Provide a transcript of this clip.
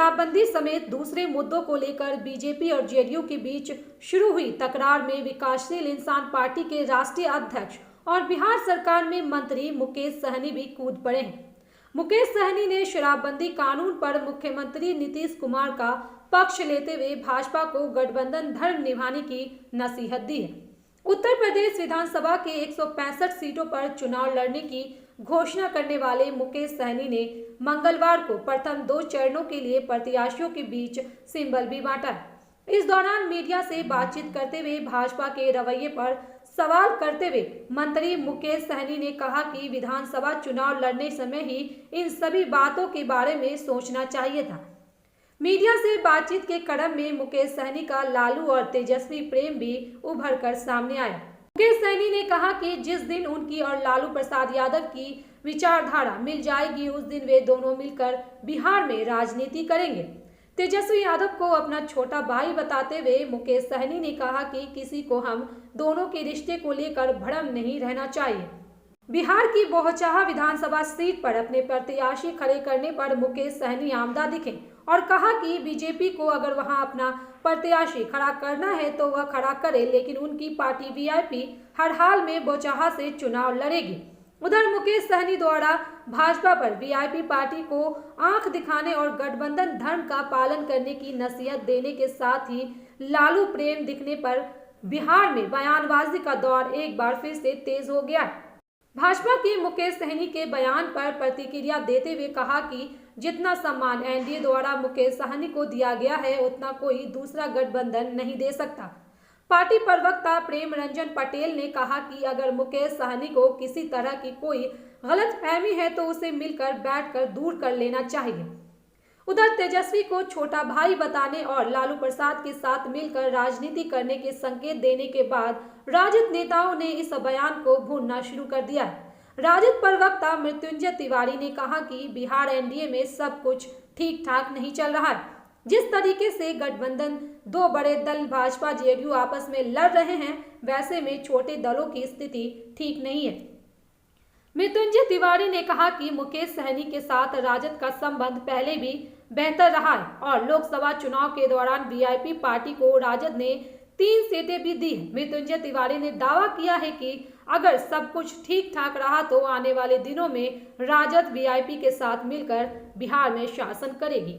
शराबबंदी समेत दूसरे मुद्दों को लेकर बीजेपी और जेडीयू के बीच शुरू हुई तकरार में विकासशील इंसान पार्टी के राष्ट्रीय अध्यक्ष और बिहार सरकार में मंत्री मुकेश सहनी भी कूद पड़े हैं। मुकेश सहनी ने शराबबंदी कानून पर मुख्यमंत्री नीतीश कुमार का पक्ष लेते हुए भाजपा को गठबंधन धर्म निभाने की नसीहत दी है। उत्तर प्रदेश विधानसभा के 165 सीटों पर चुनाव लड़ने की घोषणा करने वाले मुकेश सहनी ने मंगलवार को प्रथम 2 चरणों के लिए प्रत्याशियों के बीच सिंबल भी बांटा। इस दौरान मीडिया से बातचीत करते हुए भाजपा के रवैये पर सवाल करते हुए मंत्री मुकेश सहनी ने कहा कि विधानसभा चुनाव लड़ने समय ही इन सभी बातों के बारे में सोचना चाहिए था। मीडिया से बातचीत के क्रम में मुकेश सहनी का लालू और तेजस्वी प्रेम भी उभर कर सामने आया। मुकेश सहनी ने कहा कि जिस दिन उनकी और लालू प्रसाद यादव की विचारधारा मिल जाएगी उस दिन वे दोनों मिलकर बिहार में राजनीति करेंगे। तेजस्वी यादव को अपना छोटा भाई बताते हुए मुकेश सहनी ने कहा कि किसी को हम दोनों के रिश्ते को लेकर भ्रम नहीं रहना चाहिए। बिहार की बहुचाहा विधानसभा सीट पर अपने प्रत्याशी खड़े करने पर मुकेश सहनी आमदा दिखे और कहा कि बीजेपी को अगर वहां अपना प्रत्याशी खड़ा करना है तो वह खड़ा करे, लेकिन उनकी पार्टी वीआईपी हर हाल में बहुचाहा से चुनाव लड़ेगी। उधर मुकेश सहनी द्वारा भाजपा पर वीआईपी पार्टी को आंख दिखाने और गठबंधन धर्म का पालन करने की नसीहत देने के साथ ही लालू प्रेम दिखने पर बिहार में बयानबाजी का दौर एक बार फिर से तेज हो गया। भाजपा के मुकेश सहनी के बयान पर प्रतिक्रिया देते हुए कहा कि जितना सम्मान एनडीए द्वारा मुकेश सहनी को दिया गया है उतना कोई दूसरा गठबंधन नहीं दे सकता। पार्टी प्रवक्ता प्रेम रंजन पटेल ने कहा कि अगर मुकेश सहनी को किसी तरह की कोई गलतफहमी है तो उसे मिलकर बैठकर दूर कर लेना चाहिए। उधर तेजस्वी को छोटा भाई बताने और लालू प्रसाद के साथ मिलकर राजनीति करने के संकेत देने के बाद राजद नेताओं ने इस बयान को भूनना शुरू कर दिया है। राजद प्रवक्ता मृत्युंजय तिवारी ने कहा कि बिहार एनडीए में सब कुछ ठीक ठाक नहीं चल रहा है। जिस तरीके से गठबंधन 2 बड़े दल भाजपा जेडीयू आपस में लड़ रहे हैं वैसे में छोटे दलों की स्थिति ठीक नहीं है। मृत्युंजय तिवारी ने कहा कि मुकेश सहनी के साथ राजद का संबंध पहले भी बेहतर रहा है और लोकसभा चुनाव के दौरान वीआईपी पार्टी को राजद ने 3 सीटें भी दी है। मृत्युंजय तिवारी ने दावा किया है कि अगर सब कुछ ठीक ठाक रहा तो आने वाले दिनों में राजद वीआईपी के साथ मिलकर बिहार में शासन करेगी।